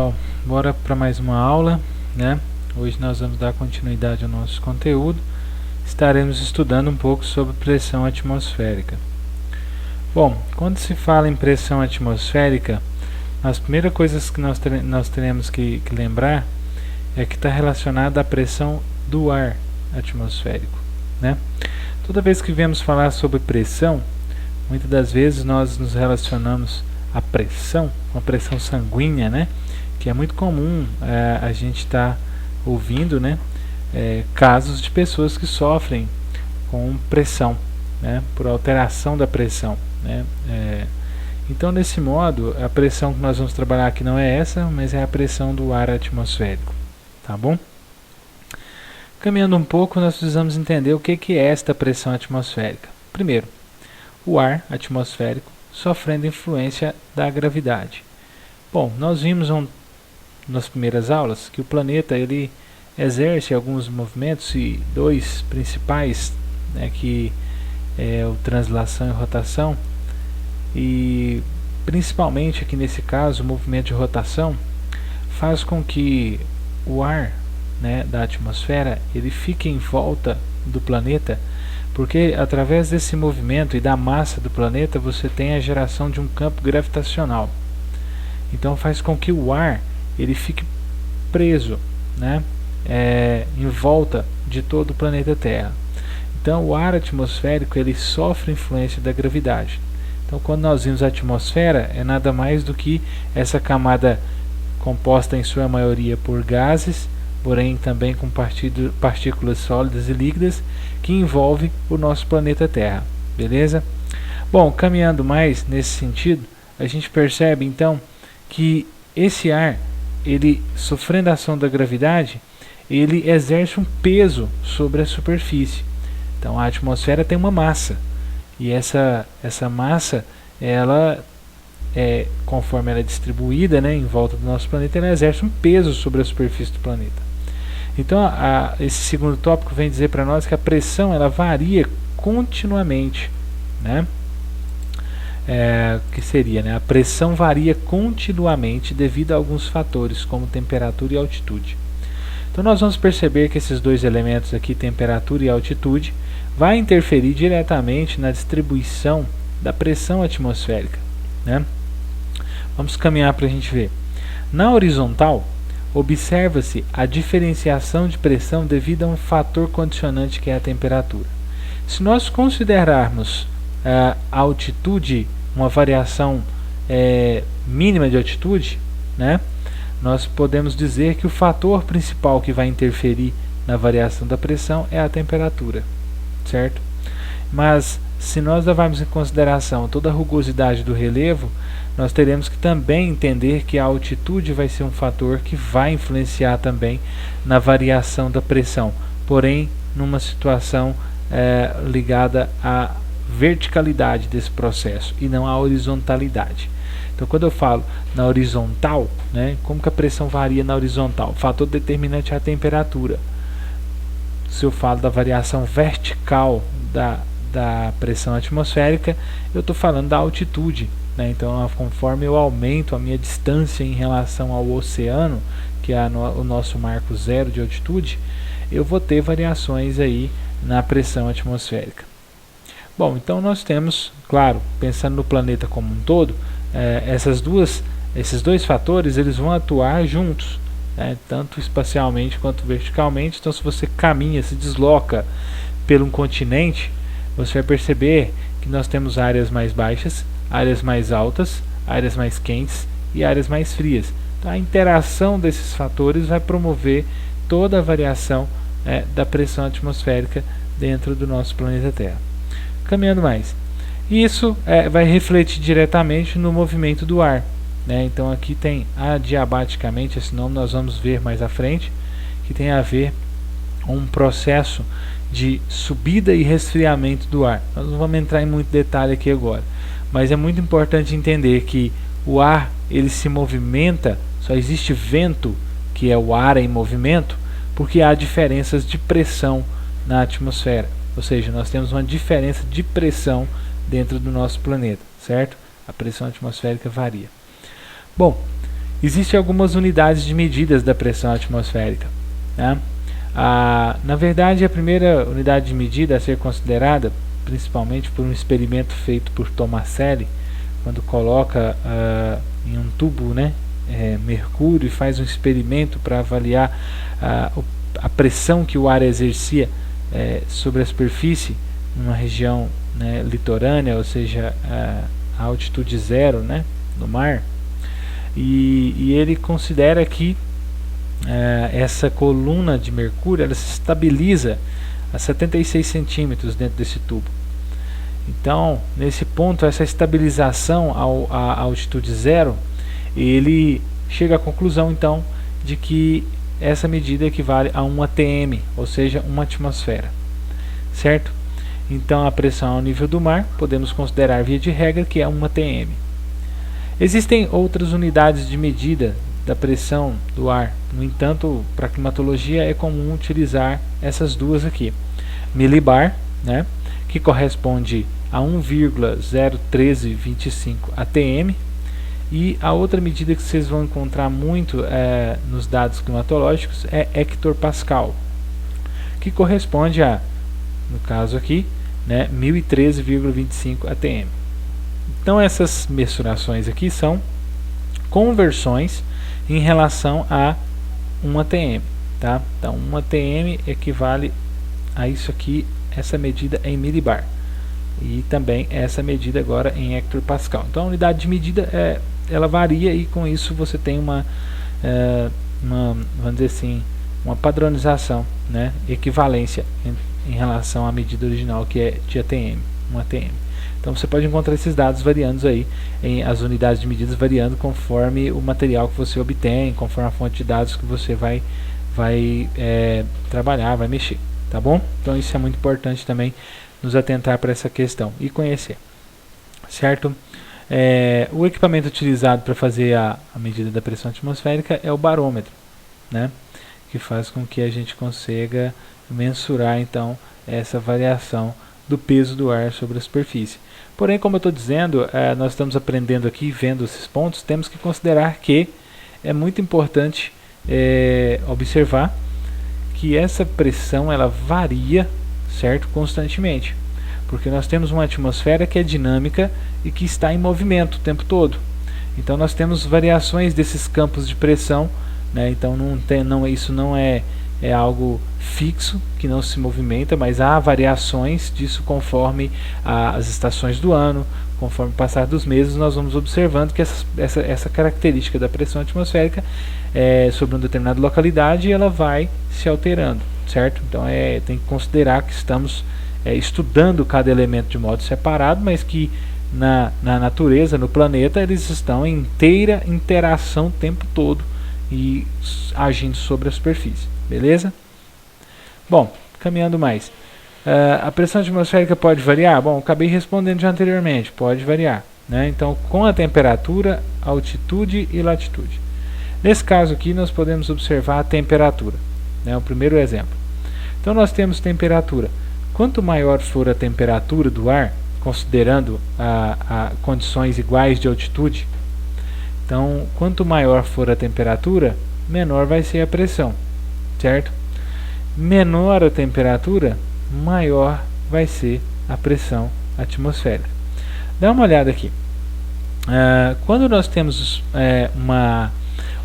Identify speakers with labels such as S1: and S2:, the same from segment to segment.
S1: pessoal, bora para mais uma aula, né? Hoje nós vamos dar continuidade ao nosso conteúdo. Estaremos estudando um pouco sobre pressão atmosférica. Bom, quando se fala em pressão atmosférica, as primeiras coisas que nós teremos que lembrar é que está relacionada à pressão do ar atmosférico, né? Toda vez que vemos falar sobre pressão, muitas das vezes nós nos relacionamos à pressão, com a pressão sanguínea, né? Que é muito comum a gente estar ouvindo, né? Casos de pessoas que sofrem com pressão, né? Por alteração da pressão, né? Então, desse modo, a pressão que nós vamos trabalhar aqui não é essa, mas é a pressão do ar atmosférico, tá bom? Caminhando um pouco, nós precisamos entender o que é esta pressão atmosférica. Primeiro, o ar atmosférico sofrendo influência da gravidade. Bom, nós vimos nas primeiras aulas que o planeta ele exerce alguns movimentos, e dois principais, né, que é o translação e rotação, e principalmente aqui nesse caso o movimento de rotação faz com que o ar, né, da atmosfera ele fique em volta do planeta, porque através desse movimento e da massa do planeta você tem a geração de um campo gravitacional. Então faz com que o ar ele fique preso, né, em volta de todo o planeta Terra. Então o ar atmosférico ele sofre influência da gravidade. Então quando nós vimos a atmosfera, é nada mais do que essa camada composta em sua maioria por gases, porém também com partículas sólidas e líquidas, que envolve o nosso planeta Terra, beleza? Bom, caminhando mais nesse sentido, a gente percebe então que esse ar, ele sofrendo a ação da gravidade, ele exerce um peso sobre a superfície. Então a atmosfera tem uma massa, e essa massa, ela conforme ela é distribuída, né, em volta do nosso planeta, ela exerce um peso sobre a superfície do planeta. Então esse segundo tópico vem dizer para nós que a pressão ela varia continuamente, né? Que seria, né? A pressão varia continuamente devido a alguns fatores como temperatura e altitude. Então nós vamos perceber que esses dois elementos aqui, temperatura e altitude, vai interferir diretamente na distribuição da pressão atmosférica, né? Vamos caminhar para a gente ver. Na horizontal, observa-se a diferenciação de pressão devido a um fator condicionante que é a temperatura. Se nós considerarmos a altitude uma variação mínima de altitude, né, nós podemos dizer que o fator principal que vai interferir na variação da pressão é a temperatura, certo? Mas se nós levarmos em consideração toda a rugosidade do relevo, nós teremos que também entender que a altitude vai ser um fator que vai influenciar também na variação da pressão, porém numa situação ligada à verticalidade desse processo e não à horizontalidade. Então quando eu falo na horizontal, né, como que a pressão varia na horizontal? O fator determinante é a temperatura. Se eu falo da variação vertical da pressão atmosférica, eu estou falando da altitude, né? Então conforme eu aumento a minha distância em relação ao oceano, que é o nosso marco zero de altitude, eu vou ter variações aí na pressão atmosférica. Bom, então nós temos, claro, pensando no planeta como um todo, esses dois fatores eles vão atuar juntos, né? Tanto espacialmente quanto verticalmente. Então se você caminha, se desloca por um continente, você vai perceber que nós temos áreas mais baixas, áreas mais altas, áreas mais quentes e áreas mais frias. Então a interação desses fatores vai promover toda a variação da pressão atmosférica dentro do nosso planeta Terra. Caminhando mais, isso vai refletir diretamente no movimento do ar, né? Então aqui tem adiabaticamente, esse nome nós vamos ver mais à frente, que tem a ver com um processo de subida e resfriamento do ar. Nós não vamos entrar em muito detalhe aqui agora, mas é muito importante entender que o ar ele se movimenta, só existe vento, que é o ar em movimento, porque há diferenças de pressão na atmosfera. Ou seja, nós temos uma diferença de pressão dentro do nosso planeta, certo? A pressão atmosférica varia. Bom, Existem algumas unidades de medidas da pressão atmosférica, né? Na verdade, a primeira unidade de medida a ser considerada, principalmente por um experimento feito por Tomaselli, quando coloca em um tubo, né, mercúrio, e faz um experimento para avaliar a pressão que o ar exercia sobre a superfície numa região, né, litorânea, ou seja, a altitude zero, né, no mar, e ele considera que essa coluna de mercúrio ela se estabiliza a 76 centímetros dentro desse tubo. Então, nesse ponto, essa estabilização à altitude zero, ele chega à conclusão, então, de que essa medida equivale a 1 atm, ou seja, uma atmosfera, certo? Então, a pressão ao nível do mar, podemos considerar via de regra que é 1 atm. Existem outras unidades de medida da pressão do ar. No entanto, para a climatologia é comum utilizar essas duas aqui. Milibar, né, que corresponde a 1,01325 atm, e a outra medida que vocês vão encontrar muito nos dados climatológicos é hectopascal, que corresponde a, no caso aqui, né, 1013,25 atm. Então essas mensurações aqui são conversões em relação a 1 atm, tá? Então 1 atm equivale a isso aqui, essa medida em milibar, e também essa medida agora em hectopascal. Então a unidade de medida ela varia, e com isso você tem uma vamos dizer assim, uma padronização, né, equivalência em relação à medida original, que é de atm, 1 atm. Então você pode encontrar esses dados variando aí, as unidades de medidas variando conforme o material que você obtém, conforme a fonte de dados que você vai trabalhar, vai mexer, tá bom? Então isso é muito importante também, nos atentar para essa questão e conhecer, certo? O equipamento utilizado para fazer a medida da pressão atmosférica é o barômetro, né, que faz com que a gente consiga mensurar então essa variação do peso do ar sobre a superfície. Porém, como eu estou dizendo, nós estamos aprendendo aqui, vendo esses pontos, temos que considerar que é muito importante observar que essa pressão ela varia, certo, constantemente, porque nós temos uma atmosfera que é dinâmica e que está em movimento o tempo todo. Então nós temos variações desses campos de pressão, né? Então isso não é algo fixo, que não se movimenta, mas há variações disso conforme as estações do ano, conforme o passar dos meses. Nós vamos observando que essa característica da pressão atmosférica sobre uma determinada localidade, ela vai se alterando, certo? Então tem que considerar que estamos estudando cada elemento de modo separado, mas que na natureza, no planeta, eles estão em inteira interação o tempo todo e agindo sobre a superfície. Beleza? Bom, caminhando mais. A pressão atmosférica pode variar? Bom, acabei respondendo já anteriormente, pode variar, né? Então, com a temperatura, altitude e latitude. Nesse caso aqui, nós podemos observar a temperatura, né? O primeiro exemplo. Então, nós temos temperatura. Quanto maior for a temperatura do ar, considerando condições iguais de altitude, então, quanto maior for a temperatura, menor vai ser a pressão, certo? Menor a temperatura, maior vai ser a pressão atmosférica. Dá uma olhada aqui. Quando nós temos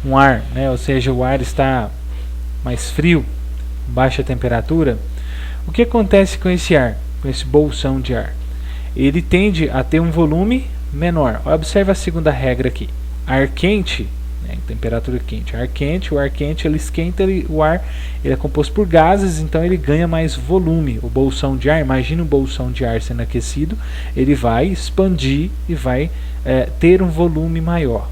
S1: um ar, né, ou seja, o ar está mais frio, baixa temperatura, o que acontece com esse ar, com esse bolsão de ar? Ele tende a ter um volume menor. Observe a segunda regra aqui. Ar quente, né, temperatura quente, o ar quente ele esquenta, o ar ele é composto por gases, então ele ganha mais volume. O bolsão de ar, imagina um bolsão de ar sendo aquecido, ele vai expandir e vai ter um volume maior.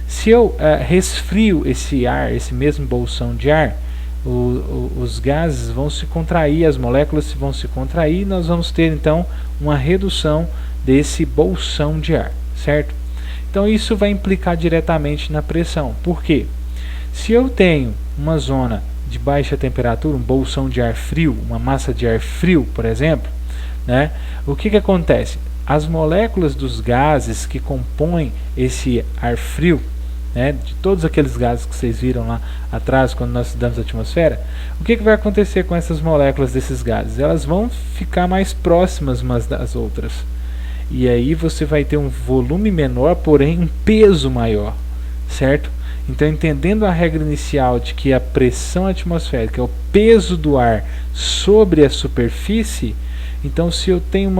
S1: Se eu resfrio esse ar, esse mesmo bolsão de ar, os gases vão se contrair, as moléculas vão se contrair, e nós vamos ter então uma redução desse bolsão de ar, certo? Então isso vai implicar diretamente na pressão. Por quê? Se eu tenho uma zona de baixa temperatura, um bolsão de ar frio, uma massa de ar frio, por exemplo, né, o que acontece? As moléculas dos gases que compõem esse ar frio, né, de todos aqueles gases que vocês viram lá atrás quando nós estudamos a atmosfera, o que vai acontecer com essas moléculas desses gases? Elas vão ficar mais próximas umas das outras. E aí você vai ter um volume menor, porém um peso maior, certo? Então, entendendo a regra inicial de que a pressão atmosférica é o peso do ar sobre a superfície, então se eu tenho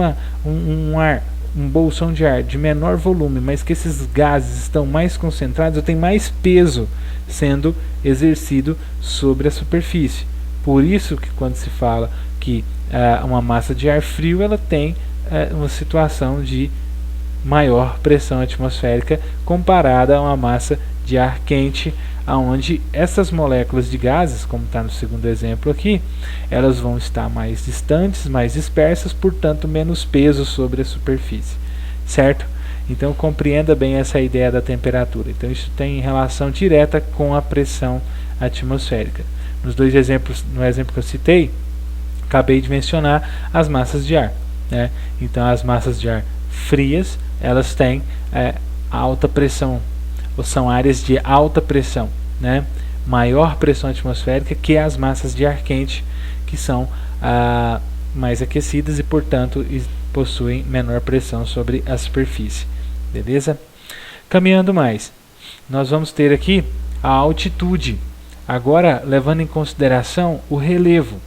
S1: um bolsão de ar de menor volume, mas que esses gases estão mais concentrados, eu tenho mais peso sendo exercido sobre a superfície. Por isso que quando se fala que uma massa de ar frio, ela tem uma situação de maior pressão atmosférica comparada a uma massa de ar quente, onde essas moléculas de gases, como está no segundo exemplo aqui, elas vão estar mais distantes, mais dispersas, portanto menos peso sobre a superfície, certo? Então compreenda bem essa ideia da temperatura. Então isso tem relação direta com a pressão atmosférica. Nos dois exemplos, no exemplo que eu citei, acabei de mencionar as massas de ar, né? Então as massas de ar frias, elas têm alta pressão, ou são áreas de alta pressão, né? Maior pressão atmosférica que as massas de ar quente, que são mais aquecidas e, portanto, possuem menor pressão sobre a superfície. Beleza? Caminhando mais, nós vamos ter aqui a altitude. Agora, levando em consideração o relevo.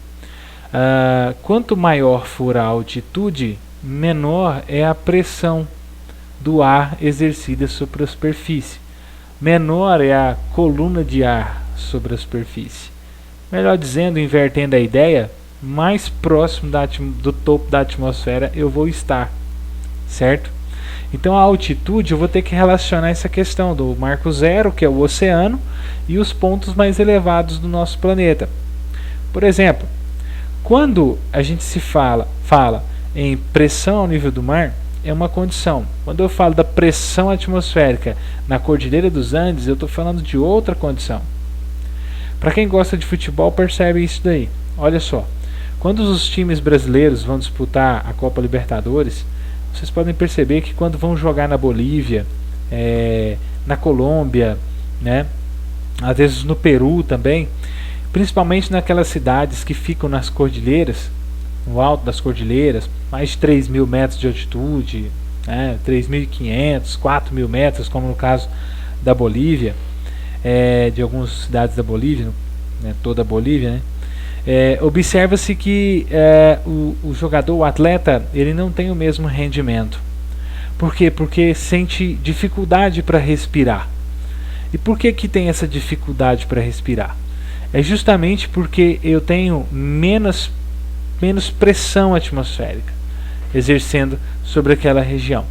S1: Quanto maior for a altitude, menor é a pressão do ar exercida sobre a superfície. Menor é a coluna de ar sobre a superfície. Melhor dizendo, invertendo a ideia, mais próximo do topo da atmosfera eu vou estar, certo? Então a altitude, eu vou ter que relacionar essa questão do marco zero, que é o oceano, e os pontos mais elevados do nosso planeta. Por exemplo, quando a gente se fala em pressão ao nível do mar, é uma condição. Quando eu falo da pressão atmosférica na Cordilheira dos Andes, eu estou falando de outra condição. Para quem gosta de futebol, percebe isso daí. Olha só, quando os times brasileiros vão disputar a Copa Libertadores, vocês podem perceber que quando vão jogar na Bolívia, na Colômbia, né, às vezes no Peru também, principalmente naquelas cidades que ficam nas cordilheiras, no alto das cordilheiras, mais de 3.000 metros de altitude, 3.500, 4.000 metros, como no caso da Bolívia, de algumas cidades da Bolívia, né, toda a Bolívia, né? Observa-se que o jogador, o atleta, ele não tem o mesmo rendimento. Por quê? Porque sente dificuldade para respirar. E por que tem essa dificuldade para respirar? É justamente porque eu tenho menos pressão atmosférica exercendo sobre aquela região.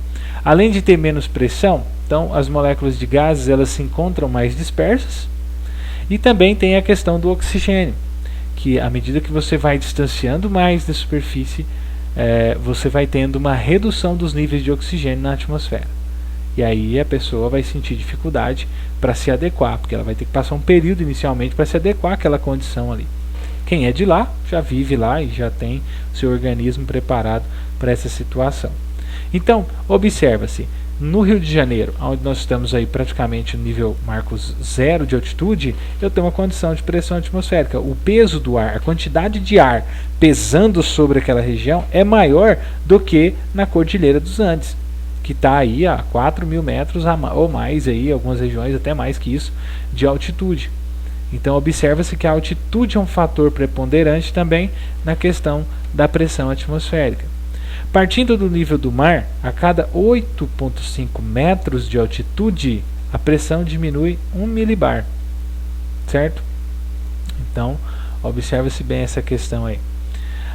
S1: Além de ter menos pressão, então as moléculas de gases elas se encontram mais dispersas, e também tem a questão do oxigênio, que à medida que você vai distanciando mais da superfície, você vai tendo uma redução dos níveis de oxigênio na atmosfera. E aí a pessoa vai sentir dificuldade para se adequar, porque ela vai ter que passar um período inicialmente para se adequar àquela condição ali. Quem é de lá já vive lá e já tem o seu organismo preparado para essa situação. Então, observa-se, no Rio de Janeiro, onde nós estamos aí praticamente no nível marcos zero de altitude, eu tenho uma condição de pressão atmosférica. O peso do ar, a quantidade de ar pesando sobre aquela região é maior do que na Cordilheira dos Andes, que está aí a 4.000 metros ou mais, aí, algumas regiões até mais que isso, de altitude. Então observa-se que a altitude é um fator preponderante também na questão da pressão atmosférica. Partindo do nível do mar, a cada 8,5 metros de altitude, a pressão diminui 1 milibar, certo? Então, observa-se bem essa questão aí.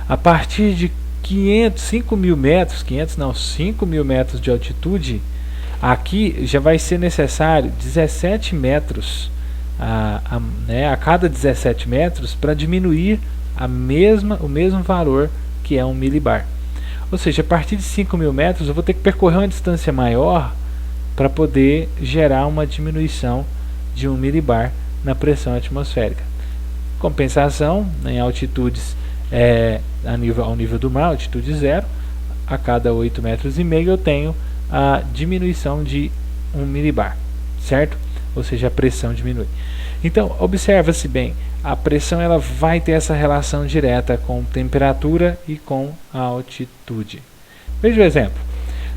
S1: A partir de 5 mil metros de altitude, aqui já vai ser necessário 17 metros a cada 17 metros para diminuir o mesmo valor que é 1 milibar. Ou seja, a partir de 5.000 metros eu vou ter que percorrer uma distância maior para poder gerar uma diminuição de 1 milibar na pressão atmosférica. Compensação, em altitudes ao nível do mar, altitude zero, a cada 8,5 metros eu tenho a diminuição de 1 milibar, certo? ou seja, a pressão diminui. Então, observa-se bem, a pressão ela vai ter essa relação direta com temperatura e com a altitude. Veja o exemplo.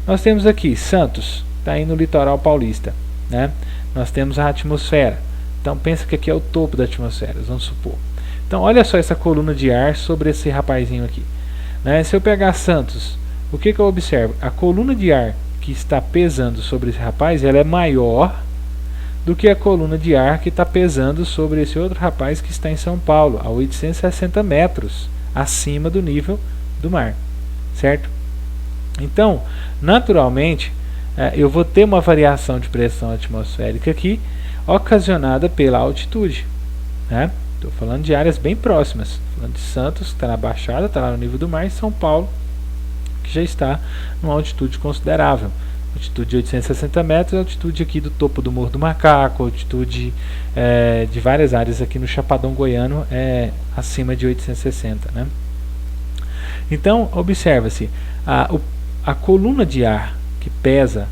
S1: Nós temos aqui Santos, está aí no litoral paulista, né? Nós temos a atmosfera. Então, pensa que aqui é o topo da atmosfera, vamos supor. Então, olha só essa coluna de ar sobre esse rapazinho aqui, né? Se eu pegar Santos, o que eu observo? A coluna de ar que está pesando sobre esse rapaz, ela é maior do que a coluna de ar que está pesando sobre esse outro rapaz que está em São Paulo, a 860 metros acima do nível do mar, certo? Então, naturalmente, eu vou ter uma variação de pressão atmosférica aqui, ocasionada pela altitude, né? Estou falando de áreas bem próximas, tô falando de Santos, que está na Baixada, está lá no nível do mar, e São Paulo, que já está numa altitude considerável. Altitude de 860 metros, altitude aqui do topo do Morro do Macaco, altitude de várias áreas aqui no Chapadão Goiano acima de 860, né? Então, observa-se, a coluna de ar que pesa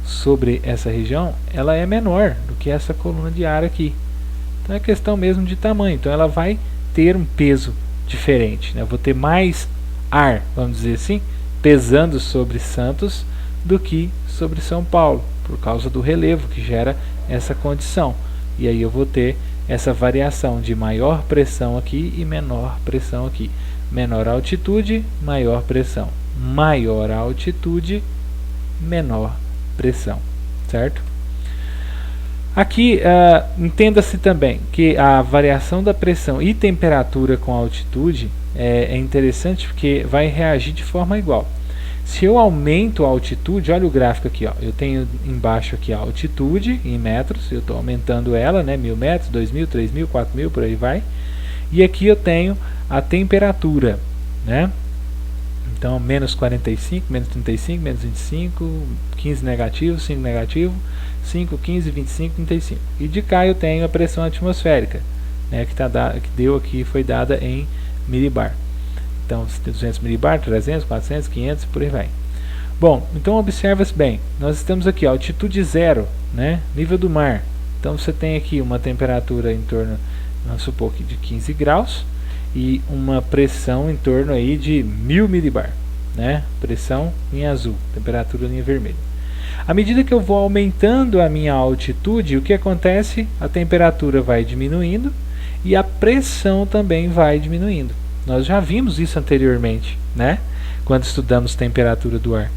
S1: sobre essa região, ela é menor do que essa coluna de ar aqui. Então é questão mesmo de tamanho, então ela vai ter um peso diferente, né? Eu vou ter mais ar, vamos dizer assim, pesando sobre Santos do que sobre São Paulo, por causa do relevo que gera essa condição. E aí eu vou ter essa variação de maior pressão aqui e menor pressão aqui. Menor altitude, maior pressão. Maior altitude, menor pressão, certo? Aqui, entenda-se também que a variação da pressão e temperatura com a altitude é interessante porque vai reagir de forma igual. Se eu aumento a altitude, olha o gráfico aqui, ó, eu tenho embaixo aqui a altitude em metros, eu estou aumentando ela, né, 1000 metros, 2000, 3000, 4000, por aí vai. E aqui eu tenho a temperatura, né? Então, menos 45, menos 35, menos 25, 15 negativo, 5 negativo, 5, 15, 25, 35. E de cá eu tenho a pressão atmosférica, né, que deu aqui, foi dada em milibar. Então, 200 milibar, 300, 400, 500, por aí vai. Bom, então observa-se bem, nós estamos aqui, altitude zero, né, nível do mar. Então, você tem aqui uma temperatura em torno, vamos supor que de 15 graus, e uma pressão em torno aí de 1000 milibar, né? Pressão em azul, temperatura em vermelho. À medida que eu vou aumentando a minha altitude, o que acontece? A temperatura vai diminuindo e a pressão também vai diminuindo. Nós já vimos isso anteriormente, né? Quando estudamos temperatura do ar.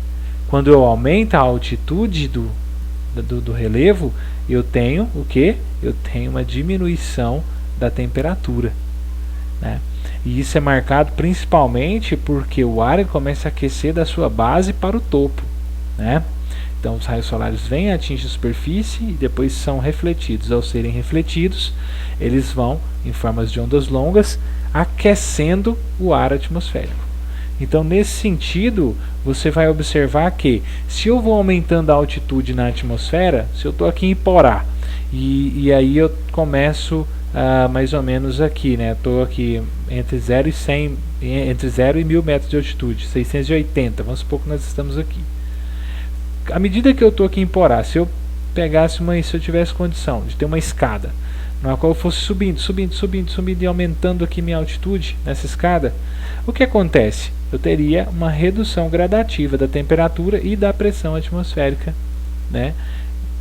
S1: Quando eu aumento a altitude do relevo, eu tenho o quê? Eu tenho uma diminuição da temperatura, né? E isso é marcado principalmente porque o ar começa a aquecer da sua base para o topo, né? Então os raios solares vêm, atingem a superfície e depois são refletidos. Ao serem refletidos, eles vão, em formas de ondas longas, aquecendo o ar atmosférico. Então, nesse sentido, você vai observar que se eu vou aumentando a altitude na atmosfera, se eu estou aqui em Porá, e aí eu começo mais ou menos aqui, né? Estou aqui entre 0 e 100, entre 0 e 1000 metros de altitude, 680, vamos supor que nós estamos aqui. À medida que eu estou aqui em Porá, se eu pegasse se eu tivesse condição de ter uma escada, na qual eu fosse subindo e aumentando aqui minha altitude nessa escada, o que acontece? Eu teria uma redução gradativa da temperatura e da pressão atmosférica, né,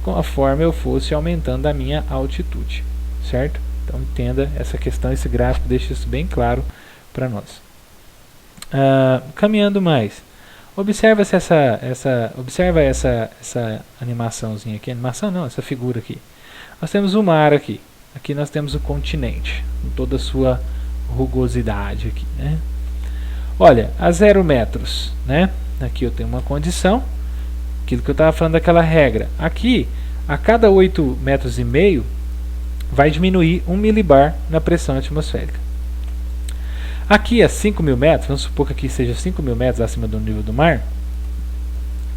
S1: conforme eu fosse aumentando a minha altitude, certo? Então entenda essa questão, esse gráfico deixa isso bem claro para nós. Caminhando mais, observa essa animaçãozinha aqui, animação não, essa figura aqui. Nós temos o mar aqui. Aqui nós temos o continente, com toda a sua rugosidade aqui, né? Olha, a 0 metros, né? Aqui eu tenho uma condição, aquilo que eu estava falando daquela regra. Aqui, a cada 8,5 metros, vai diminuir 1 milibar na pressão atmosférica. Aqui a 5.000 metros, vamos supor que aqui seja 5.000 metros acima do nível do mar,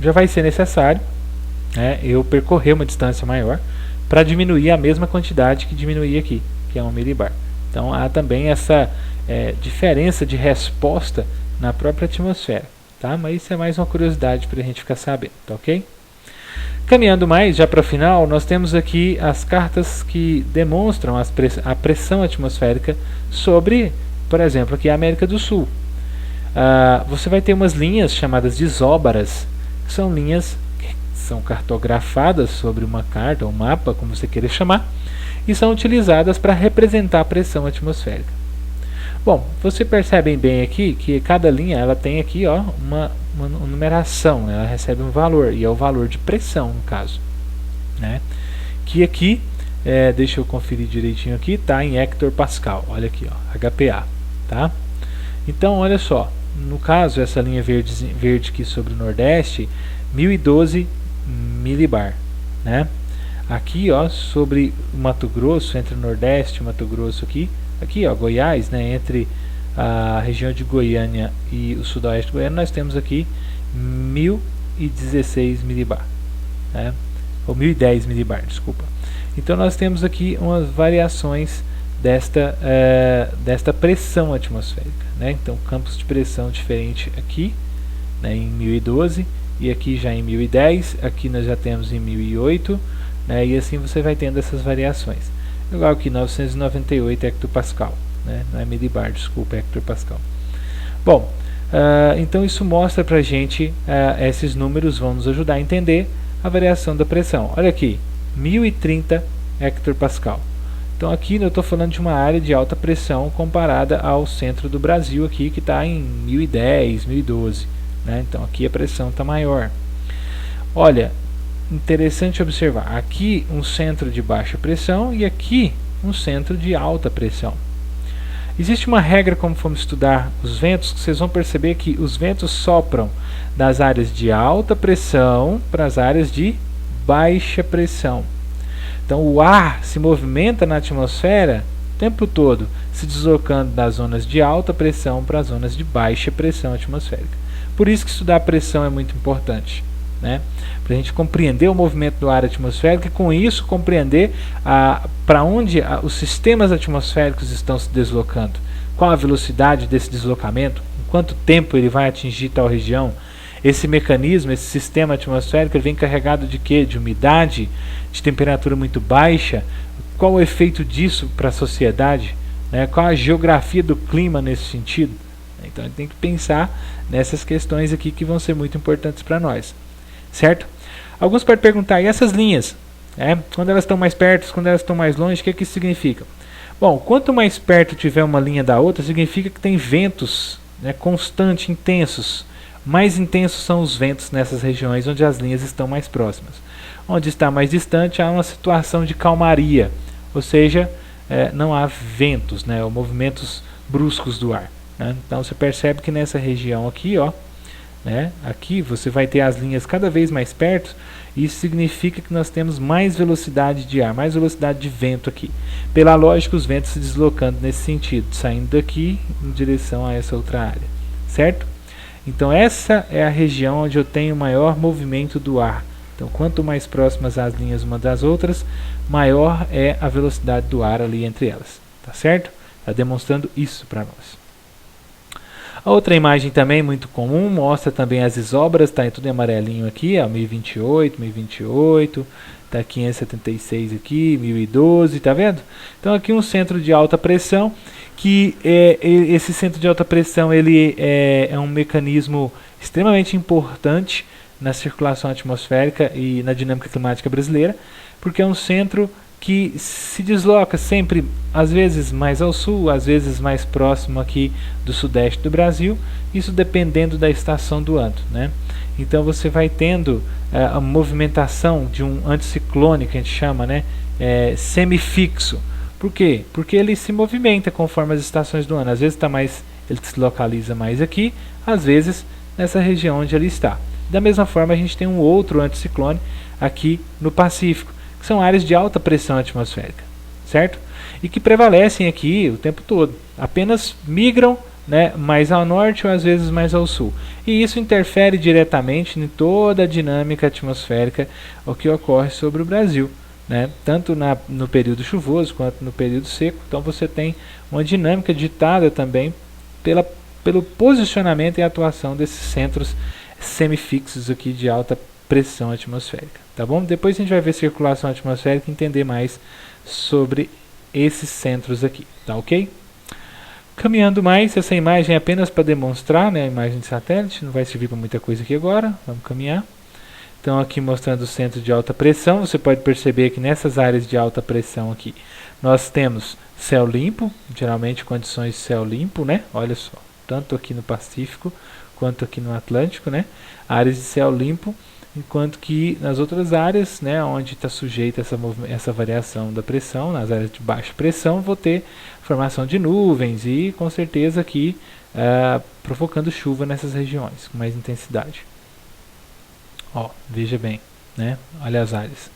S1: já vai ser necessário, né, eu percorrer uma distância maior para diminuir a mesma quantidade que diminuir aqui, que é 1 milibar. Então há também essa diferença de resposta na própria atmosfera, tá? Mas isso é mais uma curiosidade para a gente ficar sabendo, tá ok? Caminhando mais, já para o final, nós temos aqui as cartas que demonstram a pressão atmosférica sobre, por exemplo, aqui a América do Sul. Você vai ter umas linhas chamadas de isóbaras, que são linhas que são cartografadas sobre uma carta ou mapa, como você queira chamar, e são utilizadas para representar a pressão atmosférica. Bom, você percebe bem aqui que cada linha ela tem aqui uma numeração, né? Ela recebe um valor, e é o valor de pressão no caso, né? Que aqui, deixa eu conferir direitinho aqui, está em hectopascal, olha aqui, HPA, tá? Então olha só, no caso essa linha verde aqui sobre o Nordeste, 1012 milibar, né? Aqui sobre o Mato Grosso, entre o Nordeste e o Mato Grosso aqui Goiás, né, entre a região de Goiânia e o sudoeste goiano, nós temos aqui 1016 milibar, né, ou 1010 milibar, desculpa. Então nós temos aqui umas variações desta pressão atmosférica, né? Então campos de pressão diferente aqui, né, em 1012 e aqui já em 1010, aqui nós já temos em 1008, né, e assim você vai tendo essas variações. Igual aqui 998 hectopascal, né? Não é milibar, desculpa, é hectopascal. Bom, então isso mostra pra gente, esses números vão nos ajudar a entender a variação da pressão. Olha aqui, 1030 hectopascal. Então aqui eu estou falando de uma área de alta pressão comparada ao centro do Brasil aqui, que está em 1010, 1012, né? Então aqui a pressão está maior. Olha, interessante observar, aqui um centro de baixa pressão e aqui um centro de alta pressão. Existe uma regra quando formos estudar os ventos, que vocês vão perceber que os ventos sopram das áreas de alta pressão para as áreas de baixa pressão. Então o ar se movimenta na atmosfera o tempo todo, se deslocando das zonas de alta pressão para as zonas de baixa pressão atmosférica. Por isso que estudar a pressão é muito importante, né? Para a gente compreender o movimento do ar atmosférico e com isso compreender para onde os sistemas atmosféricos estão se deslocando, qual a velocidade desse deslocamento, em quanto tempo ele vai atingir tal região. Esse mecanismo, esse sistema atmosférico, ele vem carregado de quê? De umidade, de temperatura muito baixa. Qual o efeito disso para a sociedade, né? Qual a geografia do clima nesse sentido? Então a gente tem que pensar nessas questões aqui que vão ser muito importantes para nós, certo? Alguns podem perguntar, e essas linhas? Quando elas estão mais perto, quando elas estão mais longe, o que isso significa? Bom, quanto mais perto tiver uma linha da outra, significa que tem ventos, né, constantes, intensos. Mais intensos são os ventos nessas regiões onde as linhas estão mais próximas. Onde está mais distante, há uma situação de calmaria, ou seja, não há ventos, né, ou movimentos bruscos do ar, né? Então você percebe que nessa região aqui, aqui você vai ter as linhas cada vez mais perto. Isso significa que nós temos mais velocidade de ar, mais velocidade de vento aqui. Pela lógica, os ventos se deslocando nesse sentido, saindo daqui em direção a essa outra área, certo? Então essa é a região onde eu tenho maior movimento do ar. Então quanto mais próximas as linhas uma das outras, maior é a velocidade do ar ali entre elas, tá certo? Está demonstrando isso para nós. A outra imagem também muito comum mostra também as isóbaras, está tudo em amarelinho aqui, 1028, 1028, está 576 aqui, 1012, tá vendo? Então aqui um centro de alta pressão, que esse centro de alta pressão ele é um mecanismo extremamente importante na circulação atmosférica e na dinâmica climática brasileira, porque é um centro que se desloca sempre, às vezes mais ao sul, às vezes mais próximo aqui do sudeste do Brasil, isso dependendo da estação do ano, né? Então você vai tendo a movimentação de um anticiclone, que a gente chama, né, semifixo. Por quê? Porque ele se movimenta conforme as estações do ano. Às vezes ele se localiza mais aqui, às vezes nessa região onde ele está. Da mesma forma, a gente tem um outro anticiclone aqui no Pacífico, que são áreas de alta pressão atmosférica, certo? E que prevalecem aqui o tempo todo, apenas migram, né, mais ao norte ou às vezes mais ao sul. E isso interfere diretamente em toda a dinâmica atmosférica o que ocorre sobre o Brasil, né? Tanto no período chuvoso quanto no período seco. Então você tem uma dinâmica ditada também pelo posicionamento e atuação desses centros semifixos aqui de alta pressão atmosférica, tá bom? Depois a gente vai ver circulação atmosférica e entender mais sobre esses centros aqui, tá ok? Caminhando mais, essa imagem é apenas para demonstrar, né, a imagem de satélite, não vai servir para muita coisa aqui agora, vamos caminhar. Então aqui mostrando o centro de alta pressão, você pode perceber que nessas áreas de alta pressão aqui, nós temos céu limpo, geralmente condições de céu limpo, né, olha só, tanto aqui no Pacífico quanto aqui no Atlântico, né, áreas de céu limpo, enquanto que nas outras áreas, né, onde está sujeita essa variação da pressão, nas áreas de baixa pressão, vou ter formação de nuvens e com certeza aqui provocando chuva nessas regiões com mais intensidade. Ó, veja bem, né, olha as áreas.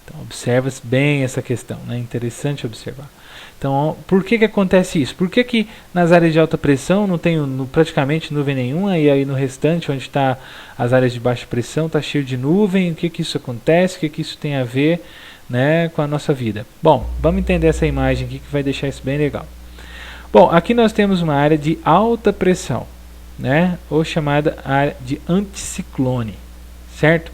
S1: Então observa bem essa questão, né, interessante observar. Então, por que acontece isso? Por que nas áreas de alta pressão não tem praticamente nuvem nenhuma e aí no restante, onde está as áreas de baixa pressão, está cheio de nuvem? O que isso acontece? O que isso tem a ver, né, com a nossa vida? Bom, vamos entender essa imagem aqui que vai deixar isso bem legal. Bom, aqui nós temos uma área de alta pressão, né, ou chamada área de anticiclone, certo?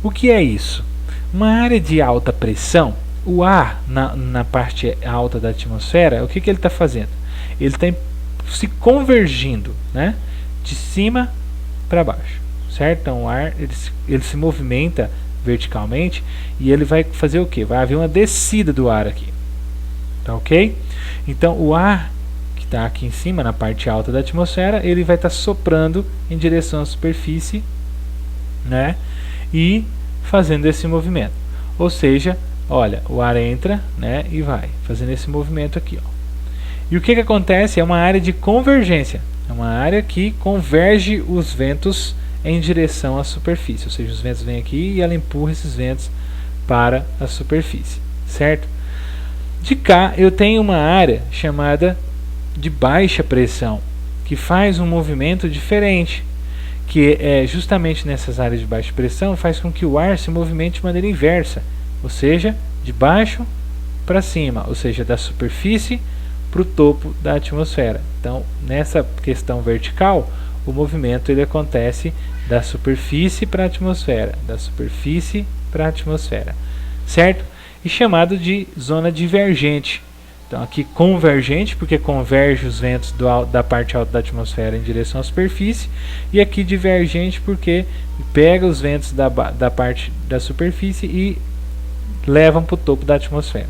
S1: O que é isso? Uma área de alta pressão, o ar na parte alta da atmosfera, o que ele está fazendo? Ele está se convergindo, né, de cima para baixo, certo? Então o ar ele se movimenta verticalmente e ele vai fazer o que? Vai haver uma descida do ar aqui, tá ok? Então o ar que está aqui em cima, na parte alta da atmosfera, ele vai estar soprando em direção à superfície, né, e fazendo esse movimento, ou seja, olha, o ar entra, né, e vai fazendo esse movimento aqui, ó. E o que acontece? É uma área de convergência, é uma área que converge os ventos em direção à superfície, ou seja, os ventos vêm aqui e ela empurra esses ventos para a superfície, certo? De cá eu tenho uma área chamada de baixa pressão, que faz um movimento diferente, que é justamente nessas áreas de baixa pressão faz com que o ar se movimente de maneira inversa, ou seja, de baixo para cima, ou seja, da superfície para o topo da atmosfera. Então, nessa questão vertical, o movimento ele acontece da superfície para a atmosfera, da superfície para a atmosfera, certo? E chamado de zona divergente. Então, aqui convergente, porque converge os ventos da parte alta da atmosfera em direção à superfície, e aqui divergente, porque pega os ventos da parte da superfície e levam para o topo da atmosfera.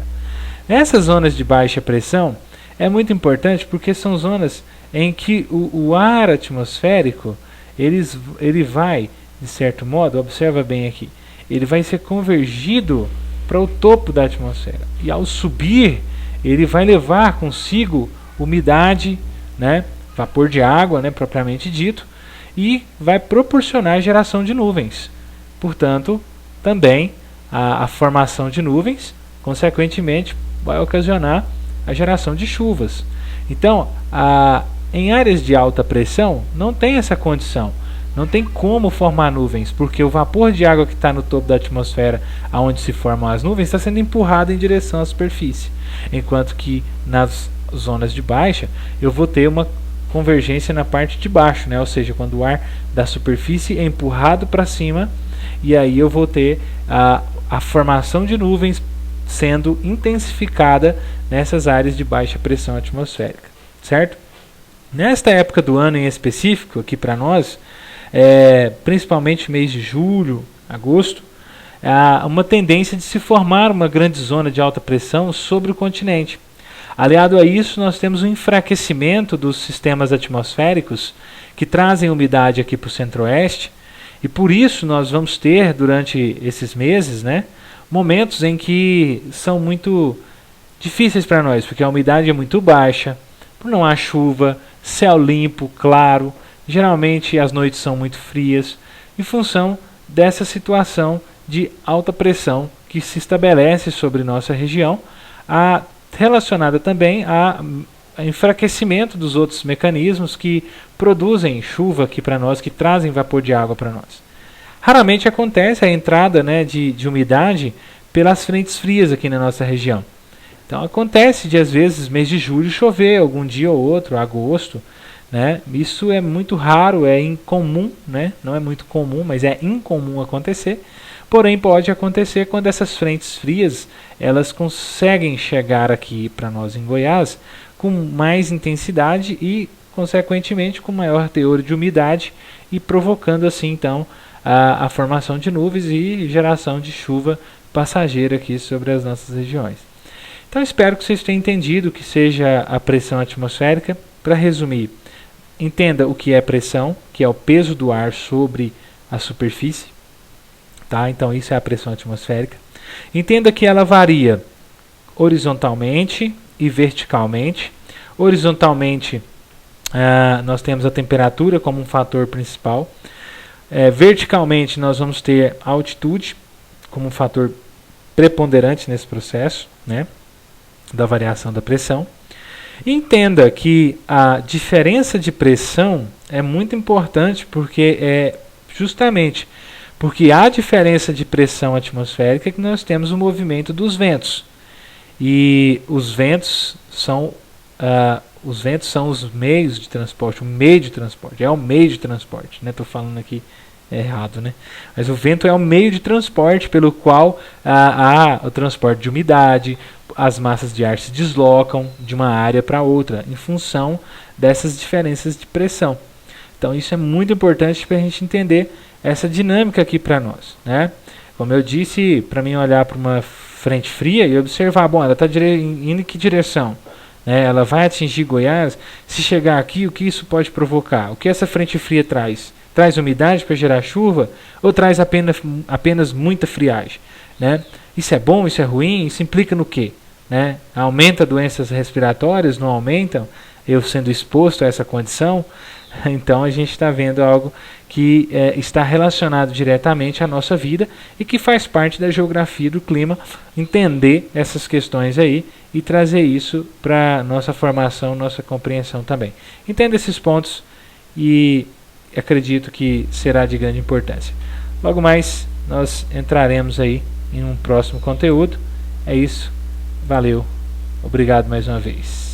S1: Essas zonas de baixa pressão é muito importante porque são zonas em que o ar atmosférico ele vai, de certo modo, observa bem aqui, ele vai ser convergido para o topo da atmosfera, e ao subir ele vai levar consigo umidade, né, vapor de água, né, propriamente dito, e vai proporcionar a geração de nuvens. Portanto, também a formação de nuvens, consequentemente, vai ocasionar a geração de chuvas. Então, em áreas de alta pressão, não tem essa condição. Não tem como formar nuvens, porque o vapor de água que está no topo da atmosfera, onde se formam as nuvens, está sendo empurrado em direção à superfície. Enquanto que nas zonas de baixa, eu vou ter uma convergência na parte de baixo, né? Ou seja, quando o ar da superfície é empurrado para cima, e aí eu vou ter a formação de nuvens sendo intensificada nessas áreas de baixa pressão atmosférica, certo? Nesta época do ano em específico, aqui para nós, principalmente mês de julho, agosto, há uma tendência de se formar uma grande zona de alta pressão sobre o continente. Aliado a isso, nós temos um enfraquecimento dos sistemas atmosféricos que trazem umidade aqui para o centro-oeste, e por isso nós vamos ter, durante esses meses, né, momentos em que são muito difíceis para nós, porque a umidade é muito baixa, não há chuva, céu limpo, claro, geralmente as noites são muito frias, em função dessa situação de alta pressão que se estabelece sobre nossa região, relacionada também a enfraquecimento dos outros mecanismos que produzem chuva aqui para nós, que trazem vapor de água para nós. Raramente acontece a entrada, né, de umidade pelas frentes frias aqui na nossa região. Então acontece de às vezes mês de julho chover algum dia ou outro, agosto, né? Isso é muito raro, é incomum, né? Não é muito comum, mas é incomum acontecer. Porém, pode acontecer quando essas frentes frias elas conseguem chegar aqui para nós em Goiás com mais intensidade e, consequentemente, com maior teor de umidade e provocando assim, então, a formação de nuvens e geração de chuva passageira aqui sobre as nossas regiões. Então, espero que vocês tenham entendido o que seja a pressão atmosférica. Para resumir, entenda o que é pressão, que é o peso do ar sobre a superfície. Tá? Então, isso é a pressão atmosférica. Entenda que ela varia horizontalmente e verticalmente. Horizontalmente, nós temos a temperatura como um fator principal. Verticalmente, nós vamos ter a altitude como um fator preponderante nesse processo, né, da variação da pressão. Entenda que a diferença de pressão é muito importante porque é justamente porque há diferença de pressão atmosférica que nós temos o movimento dos ventos. E os ventos são os meios de transporte, o meio de transporte, é o meio de transporte, né? Estou falando aqui errado, né? Mas o vento é o meio de transporte pelo qual há o transporte de umidade, as massas de ar se deslocam de uma área para outra em função dessas diferenças de pressão. Então isso é muito importante para a gente entender essa dinâmica aqui para nós, né? Como eu disse, para mim olhar para uma frente fria e observar, bom, ela está indo em que direção? Ela vai atingir Goiás? Se chegar aqui, o que isso pode provocar? O que essa frente fria traz? Traz umidade para gerar chuva? Ou traz apenas muita friagem? Né? Isso é bom? Isso é ruim? Isso implica no quê? Né? Aumenta doenças respiratórias? Não aumentam? Eu sendo exposto a essa condição? Então a gente está vendo algo que está relacionado diretamente à nossa vida e que faz parte da geografia do clima, entender essas questões aí e trazer isso para nossa formação, nossa compreensão também. Entenda esses pontos e acredito que será de grande importância. Logo mais nós entraremos aí em um próximo conteúdo. É isso, valeu, obrigado mais uma vez.